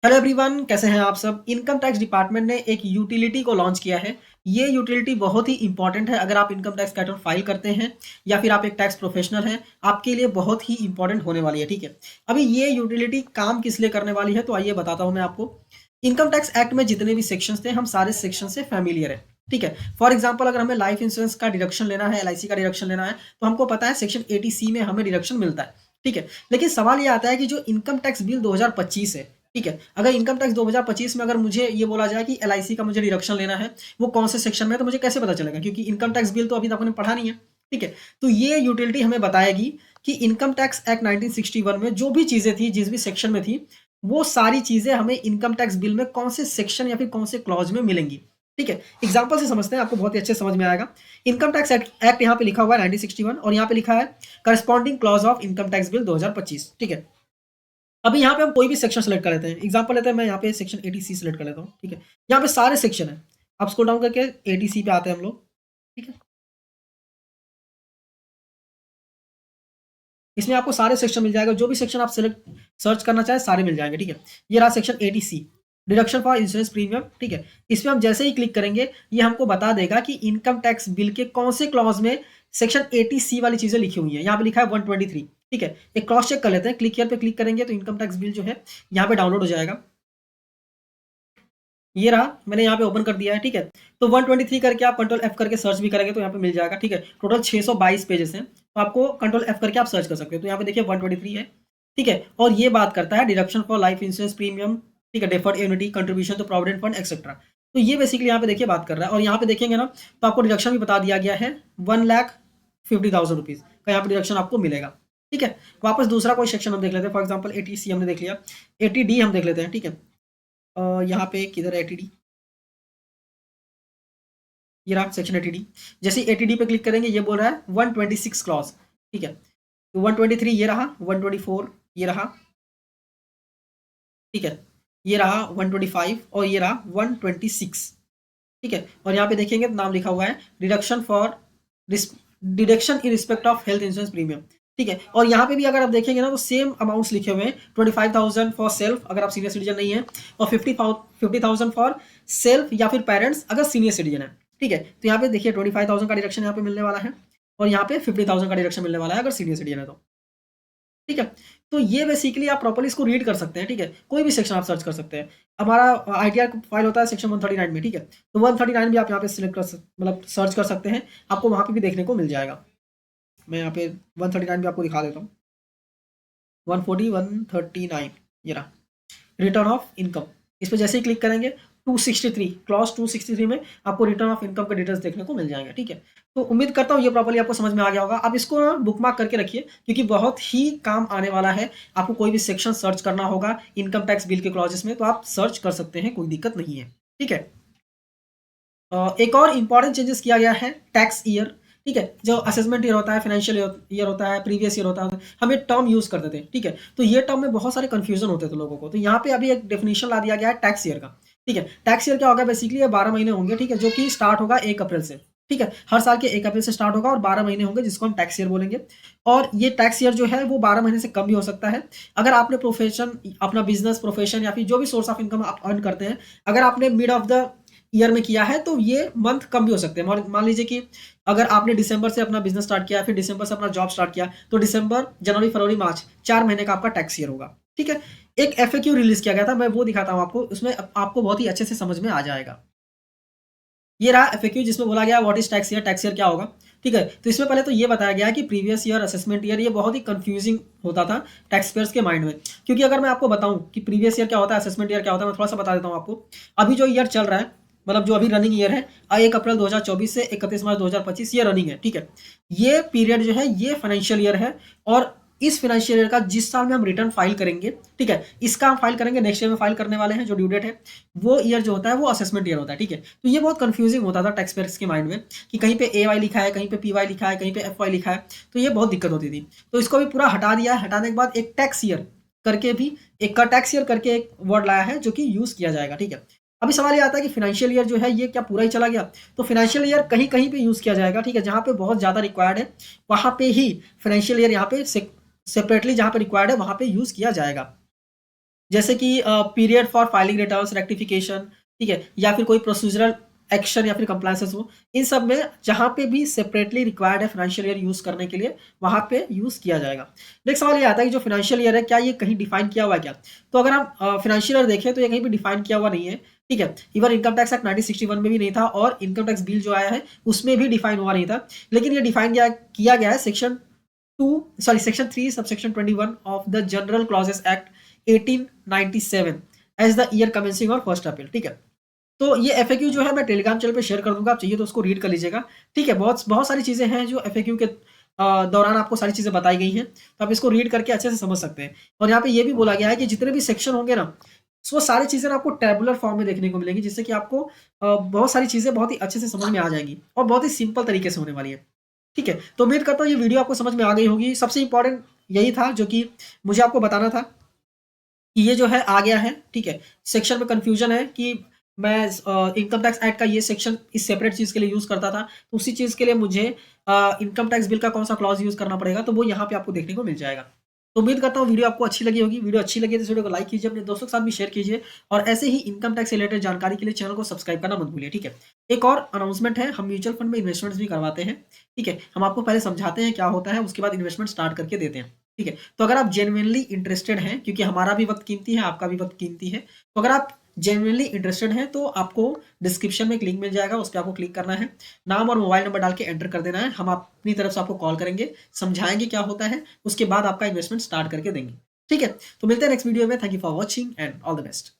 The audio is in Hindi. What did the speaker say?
हेलो एवरीवन, कैसे हैं आप सब। इनकम टैक्स डिपार्टमेंट ने एक यूटिलिटी को लॉन्च किया है। ये यूटिलिटी बहुत ही इंपॉर्टेंट है। अगर आप इनकम टैक्स का रिटर्न फाइल करते हैं या फिर आप एक टैक्स प्रोफेशनल हैं, आपके लिए बहुत ही इंपॉर्टेंट होने वाली है। ठीक है, अभी ये यूटिलिटी काम किस लिए करने वाली है तो आइए बताता हूँ मैं आपको। इनकम टैक्स एक्ट में जितने भी सेक्शंस थे, हम सारे सेक्शन से फैमिलियर है। ठीक है, फॉर एग्जाम्पल अगर हमें लाइफ इंश्योरेंस का डिडक्शन लेना है, एलआईसी का डिडक्शन लेना है, तो हमको पता है सेक्शन 80C में हमें डिडक्शन मिलता है। ठीक है, लेकिन सवाल ये आता है कि जो इनकम टैक्स बिल 2025 है, ठीक है, अगर इनकम टैक्स 2025 में अगर मुझे ये बोला जाए कि एलआईसी का मुझे डिडक्शन लेना है, वो कौन से सेक्शन में है, तो मुझे कैसे पता चलेगा, क्योंकि इनकम टैक्स बिल तो अभी तक आपने पढ़ा नहीं है। ठीक है, तो ये यूटिलिटी हमें बताएगी कि इनकम टैक्स एक्ट 1961 में जो भी चीजें थी, जिस भी सेक्शन में थी, वो सारी चीजें हमें इनकम टैक्स बिल में कौन से सेक्शन या फिर कौन से क्लॉज में मिलेंगी। ठीक है, एग्जाम्पल से समझते हैं, आपको बहुत ही अच्छे समझ में आएगा। इनकम टैक्स एक्ट यहाँ पे लिखा हुआ है 1961, और यहाँ पे लिखा है corresponding clause of income tax bill 2025। ठीक है, अभी यहाँ पे हम कोई भी सेक्शन सेलेक्ट कर लेते हैं। एग्जांपल लेते हैं, मैं यहाँ पे सेक्शन 80C सेलेक्ट कर लेता हूँ। ठीक है, यहाँ पे सारे सेक्शन है। आप स्क्रॉल डाउन करके 80C पे आते हैं हम लोग। ठीक है, इसमें आपको सारे सेक्शन मिल जाएगा, जो भी सेक्शन आप सेलेक्ट सर्च करना चाहे सारे मिल जाएंगे। ठीक है, ये रहा section 80C, deduction for insurance premium. ठीक है, इसमें हम जैसे ही क्लिक करेंगे, ये हमको बता देगा कि इनकम टैक्स बिल के कौन से क्लॉज में सेक्शन 80C वाली चीजें लिखी हुई है। यहाँ पे लिखा है 123। ठीक है, एक क्रॉस चेक कर लेते हैं। क्लिक हियर पे क्लिक करेंगे तो इनकम टैक्स बिल जो है यहाँ पे डाउनलोड हो जाएगा। ये रहा, मैंने यहाँ पे ओपन कर दिया है। ठीक है, तो 123 करके आप कंट्रोल एफ करके सर्च भी करेंगे तो यहाँ पे मिल जाएगा। ठीक है, टोटल 622 पेजेस हैं, तो आपको कंट्रोल एफ करके आप सर्च कर सकते हो। तो यहाँ पे देखिए 123 है। ठीक है, और ये बात करता है deduction for life insurance premium. ठीक है, deferred annuity, contribution to provident fund etcetera. तो ये बेसिकली यहाँ पे देखिए बात कर रहा है, और यहाँ पे देखेंगे ना तो आपको डिडक्शन भी बता दिया गया है। 1,50,000 रुपीज़ का यहाँ पे डिडक्शन आपको मिलेगा। ठीक है, वापस दूसरा कोई सेक्शन हम देख लेते हैं। फॉर एग्जाम्पल 80C हमने देख लिया, 80D हम देख लेते हैं। ठीक है, यहाँ पे किधर है 80D, ये रहा सेक्शन 80D। जैसे 80D पे क्लिक करेंगे, ये बोल रहा है 126 क्लॉज। ठीक है, तो 123 ये रहा, 124 ये रहा। ठीक है, ये रहा 125, और ये रहा 126। ठीक है, और यहाँ पे देखेंगे तो नाम लिखा हुआ है deduction for deduction in respect of health insurance premium. ठीक है, और यहाँ पे भी अगर आप देखेंगे ना तो सेम अमाउंट्स लिखे हुए हैं। 25,000 फॉर सेल्फ अगर आप सीनियर सिटीजन नहीं है, और 50,000 फॉर सेल्फ या फिर पेरेंट्स अगर सीनियर सिटीजन है। ठीक है, तो यहाँ पे देखिए 25,000 का डिडक्शन यहाँ पे मिलने वाला है, और यहाँ पे 50,000 का डिडक्शन मिलने वाला है अगर सीनियर सिटीजन है तो। ठीक है, तो ये बेसिकली आप प्रॉपर्ली इसको रीड कर सकते हैं। ठीक है, कोई भी सेक्शन आप सर्च कर सकते हैं। हमारा आईटीआर फाइल होता है सेक्शन 139 में। ठीक है, तो 139 भी आप यहाँ पे सिलेक्ट कर मतलब सर्च कर सकते हैं, आपको वहाँ पे भी देखने को मिल जाएगा। मैं यहाँ पे 139 भी आपको दिखा देता हूँ। 140, 139 ये रहा, रिटर्न ऑफ इनकम। इस पर जैसे ही क्लिक करेंगे 263 क्लॉज 263 में आपको रिटर्न ऑफ इनकम के डिटेल्स देखने को मिल जाएंगे। ठीक है, तो उम्मीद करता हूँ ये प्रॉपर्ली आपको समझ में आ गया होगा। आप इसको बुक मार्क करके रखिए, क्योंकि बहुत ही काम आने वाला है। आपको कोई भी सेक्शन सर्च करना होगा इनकम टैक्स बिल के क्लॉजेस में, तो आप सर्च कर सकते हैं, कोई दिक्कत नहीं है। ठीक है, एक और इंपॉर्टेंट चेंजेस किया गया है टैक्स ईयर। ठीक है, जो असेसमेंट ईयर होता है, फाइनेंशियल ईयर होता है, प्रीवियस ईयर होता है, हम ये टर्म यूज करते थे। ठीक है, तो ये टर्म में बहुत सारे कंफ्यूजन होते थे लोगों को, तो यहाँ पे अभी एक डेफिनेशन ला दिया गया है टैक्स ईयर का। ठीक है, टैक्स ईयर क्या होगा, बेसिकली ये 12 महीने होंगे। ठीक है, जो कि स्टार्ट होगा 1 अप्रैल से। ठीक है, हर साल के 1 अप्रैल से स्टार्ट होगा, और 12 महीने होंगे, जिसको हम टैक्स ईयर बोलेंगे। और ये टैक्स ईयर जो है वो 12 महीने से कम भी हो सकता है। अगर आपने प्रोफेशन, अपना बिजनेस प्रोफेशन या फिर जो भी सोर्स ऑफ इनकम आप अर्न करते हैं, अगर आपने मिड ऑफ द ईयर में किया है तो ये मंथ कम भी हो सकते हैं। मान लीजिए कि अगर आपने दिसंबर से अपना बिजनेस स्टार्ट किया, फिर दिसंबर से अपना जॉब स्टार्ट किया, तो दिसंबर, जनवरी, फरवरी, मार्च 4 महीने का आपका टैक्स ईयर होगा। ठीक है, एक एफएक्यू रिलीज किया गया था, मैं वो दिखाता हूँ आपको, उसमें आपको बहुत ही अच्छे से समझ में आ जाएगा। ये रहा एफएक्यू, जिसमें बोला गया what is tax year, tax year क्या होगा। ठीक है, तो इसमें पहले तो ये बताया गया कि प्रीवियस ईयर, असेसमेंट ईयर, ये बहुत ही कंफ्यूजिंग होता था टैक्स पेयर्स के माइंड में। क्योंकि अगर मैं आपको बताऊं कि प्रीवियस ईयर क्या होता है, असेसमेंट ईयर क्या होता है, मैं थोड़ा सा बता देता हूँ आपको। अभी जो ईयर चल रहा है, मतलब जो अभी रनिंग ईयर है, 1 अप्रैल 2024 से 31 मार्च 2025, ये रनिंग है। ठीक है, ये पीरियड जो है ये फाइनेंशियल ईयर है, और इस फाइनेंशियल ईयर का जिस साल में हम रिटर्न फाइल करेंगे, ठीक है, इसका हम फाइल करेंगे, नेक्स्ट ईयर में फाइल करने वाले हैं, जो ड्यू डेट है, वो ईयर जो होता है वो असेसमेंट ईयर होता है। ठीक है, तो ये बहुत कंफ्यूजिंग होता था टैक्स पेयर्स के माइंड में, कि कहीं पे ए वाई लिखा है, कहीं पे पी वाई लिखा है, कहीं पे एफ वाई लिखा है, तो ये बहुत दिक्कत होती थी। तो इसको भी पूरा हटा दिया है। हटाने के बाद एक टैक्स ईयर करके भी, एक का टैक्स ईयर करके एक वर्ड लाया है, जो कि यूज किया जाएगा। ठीक है, अभी सवाल ये आता है कि फाइनेंशियल ईयर जो है ये क्या पूरा ही चला गया, तो फाइनेंशियल ईयर कहीं कहीं पे यूज किया जाएगा। ठीक है, जहां पे बहुत ज्यादा रिक्वायर्ड है वहां पे ही फाइनेंशियल ईयर यहाँ पे सेपरेटली, जहां पे रिक्वायर्ड है वहां पे यूज किया जाएगा। जैसे कि period for filing returns, rectification, ठीक है, या फिर कोई प्रोसीजरल एक्शन या फिर कंप्लायंसेस हो, इन सब में जहाँ पे भी सेपरेटली रिक्वायर्ड है फाइनेंशियल ईयर यूज़ करने के लिए, वहाँ पे यूज़ किया जाएगा। नेक्स्ट सवाल ये आता है कि जो फाइनेंशियल ईयर है, क्या ये कहीं डिफाइन किया हुआ है क्या? तो अगर हम फाइनेंशियल ईयर देखें तो ये कहीं भी डिफाइन किया हुआ नहीं है, ठीक है। इवन इनकम टैक्स एक्ट 1961 में भी नहीं था, और इनकम टैक्स बिल जो आया है उसमें भी डिफाइन हुआ नहीं था। लेकिन ये डिफाइन किया गया है section 3 subsection 21 of the general clauses act 1897 as the year commencing और 1 अप्रैल, ठीक है। तो ये एफएक्यू जो है मैं टेलीग्राम चैनल पे शेयर कर दूंगा, आप चाहिए तो उसको रीड कर लीजिएगा, ठीक है। बहुत बहुत सारी चीजें हैं जो एफएक्यू के दौरान आपको सारी चीजें बताई गई हैं, तो आप इसको रीड करके अच्छे से समझ सकते हैं। और यहाँ पे ये भी बोला गया है कि जितने भी सेक्शन होंगे ना, वो सारी चीजें आपको टेबुलर फॉर्म में देखने को मिलेंगी, जिससे कि आपको बहुत सारी चीजें बहुत ही अच्छे से समझ में आ जाएंगी और बहुत ही सिंपल तरीके से होने वाली है, ठीक है। तो उम्मीद करता हूँ ये वीडियो आपको समझ में आ गई होगी। सबसे इंपॉर्टेंट यही था जो कि मुझे आपको बताना था कि ये जो है आ गया है, ठीक है। सेक्शन में कंफ्यूजन है कि मैं इनकम टैक्स एक्ट का ये सेक्शन इस सेपरेट चीज़ के लिए यूज़ करता था, तो उसी चीज़ के लिए मुझे इनकम टैक्स बिल का कौन सा क्लॉज यूज़ करना पड़ेगा, तो वो यहाँ पे आपको देखने को मिल जाएगा। तो उम्मीद करता हूँ वीडियो आपको अच्छी लगी होगी। वीडियो अच्छी लगी तो इस वीडियो को लाइक कीजिए, अपने दोस्तों के साथ भी शेयर कीजिए, और ऐसे ही इनकम टैक्स से रिलेटेड जानकारी के लिए चैनल को सब्सक्राइब करना मत भूलिए, ठीक है। एक और अनाउंसमेंट है, हम म्यूचुअल फंड में इन्वेस्टमेंट्स भी करवाते हैं, ठीक है। हम आपको पहले समझाते हैं क्या होता है, उसके बाद इन्वेस्टमेंट स्टार्ट करके देते हैं, ठीक है। तो अगर आप जेन्युइनली इंटरेस्टेड हैं, क्योंकि हमारा भी वक्त कीमती है, आपका भी वक्त कीमती है, तो अगर आप जेन्युइनली इंटरेस्टेड हैं तो आपको डिस्क्रिप्शन में एक लिंक मिल जाएगा, उस पर आपको क्लिक करना है, नाम और मोबाइल नंबर डाल के एंटर कर देना है। हम अपनी तरफ से आपको कॉल करेंगे, समझाएंगे क्या होता है, उसके बाद आपका इन्वेस्टमेंट स्टार्ट करके देंगे, ठीक है। तो मिलते हैं नेक्स्ट वीडियो में। Thank you for watching and all the best.